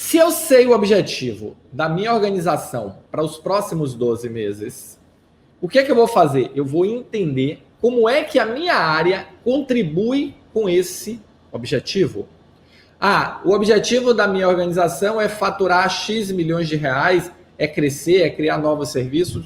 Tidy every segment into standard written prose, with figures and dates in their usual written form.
Se eu sei o objetivo da minha organização para os próximos 12 meses, o que é que eu vou fazer? Eu vou entender como é que a minha área contribui com esse objetivo. O objetivo da minha organização é faturar X milhões de reais, é crescer, é criar novos serviços.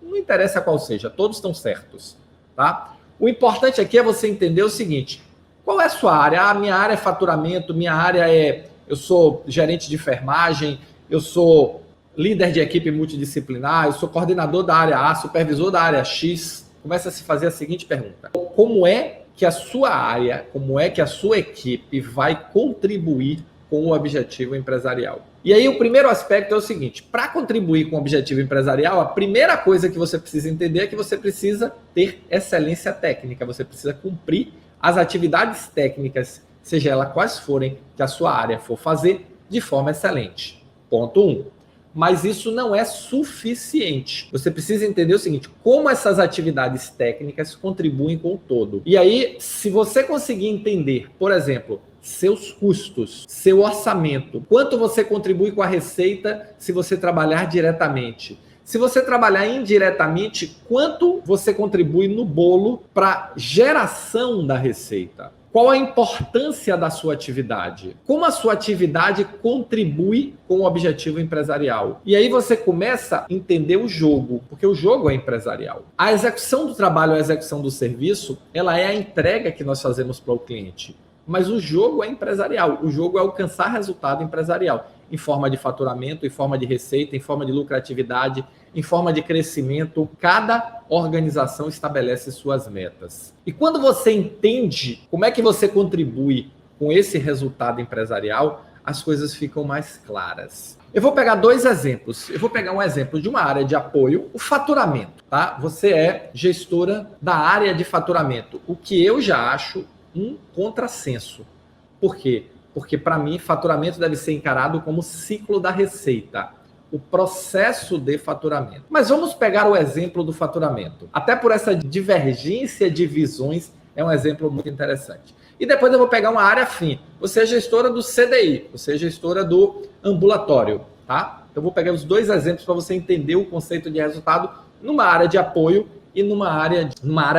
Não interessa qual seja, todos estão certos, tá? O importante aqui é você entender o seguinte: qual é a sua área? Minha área é faturamento, minha área eu sou gerente de enfermagem, eu sou líder de equipe multidisciplinar, eu sou coordenador da área A, supervisor da área X. Começa a se fazer a seguinte pergunta: como é que a sua área, como é que a sua equipe vai contribuir com o objetivo empresarial? E aí o primeiro aspecto é o seguinte: para contribuir com o objetivo empresarial, a primeira coisa que você precisa entender é que você precisa ter excelência técnica, você precisa cumprir as atividades técnicas, seja elas quais forem, que a sua área for fazer, de forma excelente. Ponto 1. Mas isso não é suficiente. Você precisa entender o seguinte: como essas atividades técnicas contribuem com o todo. E aí, se você conseguir entender, por exemplo, seus custos, seu orçamento, quanto você contribui com a receita se você trabalhar diretamente. Se você trabalhar indiretamente, quanto você contribui no bolo para geração da receita? Qual a importância da sua atividade? Como a sua atividade contribui com o objetivo empresarial? E aí você começa a entender o jogo, porque o jogo é empresarial. A execução do trabalho, a execução do serviço, ela é a entrega que nós fazemos para o cliente. Mas o jogo é empresarial, o jogo é alcançar resultado empresarial, em forma de faturamento, em forma de receita, em forma de lucratividade, em forma de crescimento. Cada organização estabelece suas metas. E quando você entende como é que você contribui com esse resultado empresarial, as coisas ficam mais claras. Eu vou pegar 2 exemplos. Eu vou pegar um exemplo de uma área de apoio, o faturamento, tá? Você é gestora da área de faturamento, o que eu já acho um contrassenso. Por quê? Porque, para mim, faturamento deve ser encarado como ciclo da receita, o processo de faturamento. Mas vamos pegar o exemplo do faturamento. Até por essa divergência de visões, é um exemplo muito interessante. E depois eu vou pegar uma área afim. Você é gestora do CDI, você é gestora do ambulatório, tá? Então, eu vou pegar os 2 exemplos para você entender o conceito de resultado numa área de apoio e numa área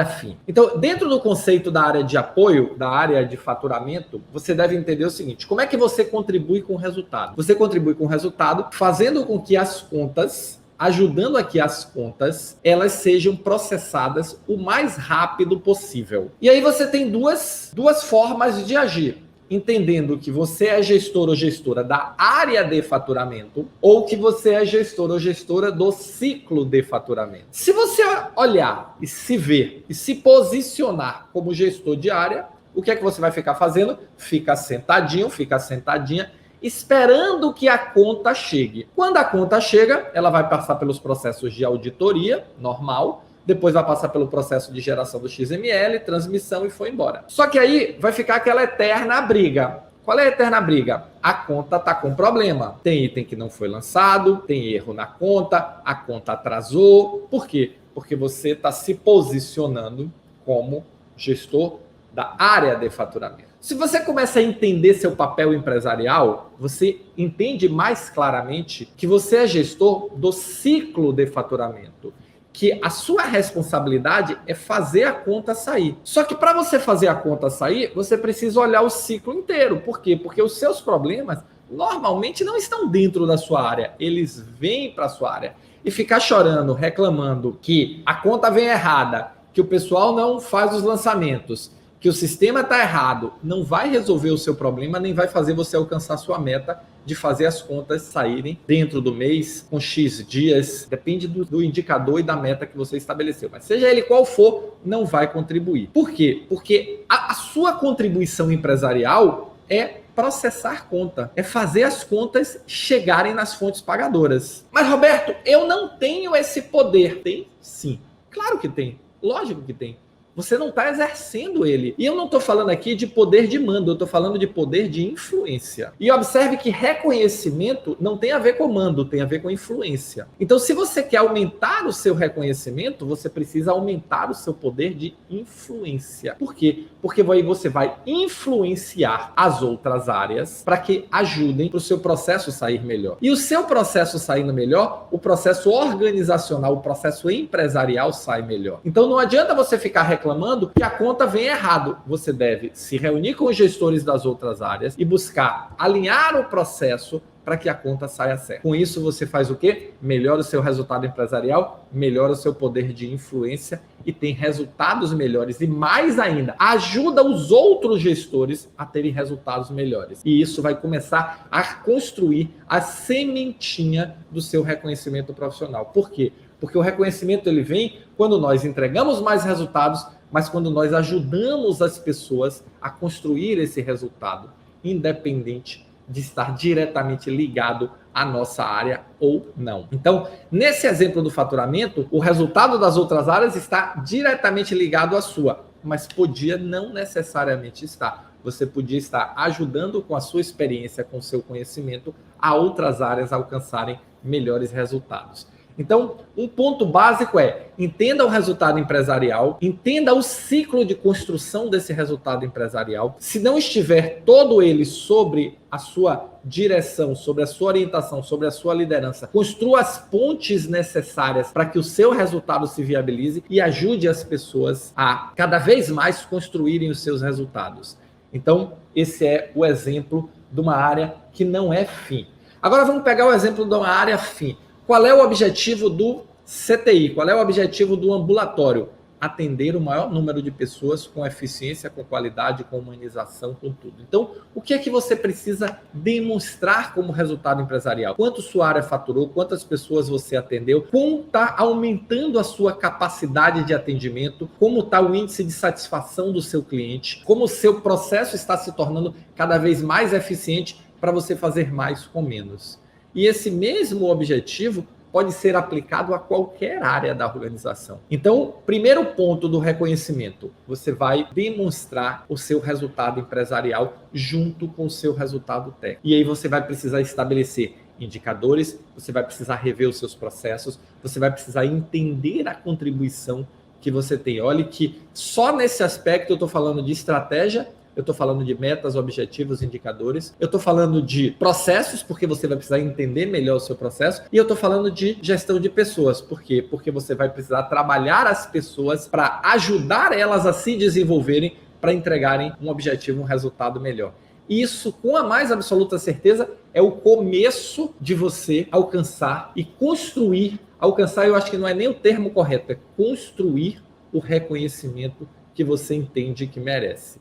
afim. Então, dentro do conceito da área de apoio, da área de faturamento, você deve entender o seguinte: como é que você contribui com o resultado? Você contribui com o resultado fazendo com que as contas, ajudando a que as contas, elas sejam processadas o mais rápido possível. E aí você tem duas formas de agir. Entendendo que você é gestor ou gestora da área de faturamento ou que você é gestor ou gestora do ciclo de faturamento. Se você olhar e se ver e se posicionar como gestor de área, o que é que você vai ficar fazendo? Fica sentadinho, fica sentadinha, esperando que a conta chegue. Quando a conta chega, ela vai passar pelos processos de auditoria, normal, depois vai passar pelo processo de geração do XML, transmissão e foi embora. Só que aí vai ficar aquela eterna briga. Qual é a eterna briga? A conta está com problema. Tem item que não foi lançado, tem erro na conta, a conta atrasou. Por quê? Porque você está se posicionando como gestor da área de faturamento. Se você começa a entender seu papel empresarial, você entende mais claramente que você é gestor do ciclo de faturamento, que a sua responsabilidade é fazer a conta sair. Só que para você fazer a conta sair, você precisa olhar o ciclo inteiro. Por quê? Porque os seus problemas normalmente não estão dentro da sua área, eles vêm para a sua área. E ficar chorando, reclamando que a conta vem errada, que o pessoal não faz os lançamentos, que o sistema está errado, não vai resolver o seu problema, nem vai fazer você alcançar a sua meta de fazer as contas saírem dentro do mês, com X dias, depende do indicador e da meta que você estabeleceu. Mas seja ele qual for, não vai contribuir. Por quê? Porque a sua contribuição empresarial é processar conta, é fazer as contas chegarem nas fontes pagadoras. Mas, Roberto, eu não tenho esse poder. Tem? Sim. Claro que tem. Lógico que tem. Você não está exercendo ele. E eu não estou falando aqui de poder de mando, eu estou falando de poder de influência. E observe que reconhecimento não tem a ver com mando, tem a ver com influência. Então, se você quer aumentar o seu reconhecimento, você precisa aumentar o seu poder de influência. Por quê? Porque aí você vai influenciar as outras áreas para que ajudem para o seu processo sair melhor. E o seu processo saindo melhor, o processo organizacional, o processo empresarial sai melhor. Então, não adianta você ficar reclamando que a conta vem errado. Você deve se reunir com os gestores das outras áreas e buscar alinhar o processo para que a conta saia certa. Com isso, você faz o quê? Melhora o seu resultado empresarial, melhora o seu poder de influência e tem resultados melhores. E mais ainda, ajuda os outros gestores a terem resultados melhores. E isso vai começar a construir a sementinha do seu reconhecimento profissional. Por quê? Porque o reconhecimento ele vem quando nós entregamos mais resultados, mas quando nós ajudamos as pessoas a construir esse resultado, independente de estar diretamente ligado à nossa área ou não. Então, nesse exemplo do faturamento, o resultado das outras áreas está diretamente ligado à sua, mas podia não necessariamente estar. Você podia estar ajudando com a sua experiência, com o seu conhecimento, a outras áreas a alcançarem melhores resultados. Então, um ponto básico é: entenda o resultado empresarial, entenda o ciclo de construção desse resultado empresarial. Se não estiver todo ele sobre a sua direção, sobre a sua orientação, sobre a sua liderança, construa as pontes necessárias para que o seu resultado se viabilize e ajude as pessoas a cada vez mais construírem os seus resultados. Então, esse é o exemplo de uma área que não é fim. Agora vamos pegar o exemplo de uma área fim. Qual é o objetivo do CTI? Qual é o objetivo do ambulatório? Atender o maior número de pessoas com eficiência, com qualidade, com humanização, com tudo. Então, o que é que você precisa demonstrar como resultado empresarial? Quanto sua área faturou? Quantas pessoas você atendeu? Como está aumentando a sua capacidade de atendimento? Como está o índice de satisfação do seu cliente? Como o seu processo está se tornando cada vez mais eficiente para você fazer mais com menos? E esse mesmo objetivo pode ser aplicado a qualquer área da organização. Então, primeiro ponto do reconhecimento, você vai demonstrar o seu resultado empresarial junto com o seu resultado técnico. E aí você vai precisar estabelecer indicadores, você vai precisar rever os seus processos, você vai precisar entender a contribuição que você tem. Olha que só nesse aspecto eu estou falando de estratégia, eu estou falando de metas, objetivos, indicadores. Eu estou falando de processos, porque você vai precisar entender melhor o seu processo. E eu estou falando de gestão de pessoas. Por quê? Porque você vai precisar trabalhar as pessoas para ajudar elas a se desenvolverem, para entregarem um objetivo, um resultado melhor. E isso, com a mais absoluta certeza, é o começo de você alcançar e construir. Alcançar, eu acho que não é nem o termo correto, é construir o reconhecimento que você entende que merece.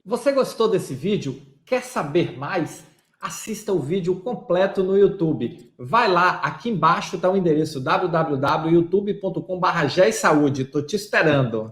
Você gostou desse vídeo? Quer saber mais? Assista o vídeo completo no YouTube. Vai lá, aqui embaixo está o endereço www.youtube.com/gesaude. Estou te esperando.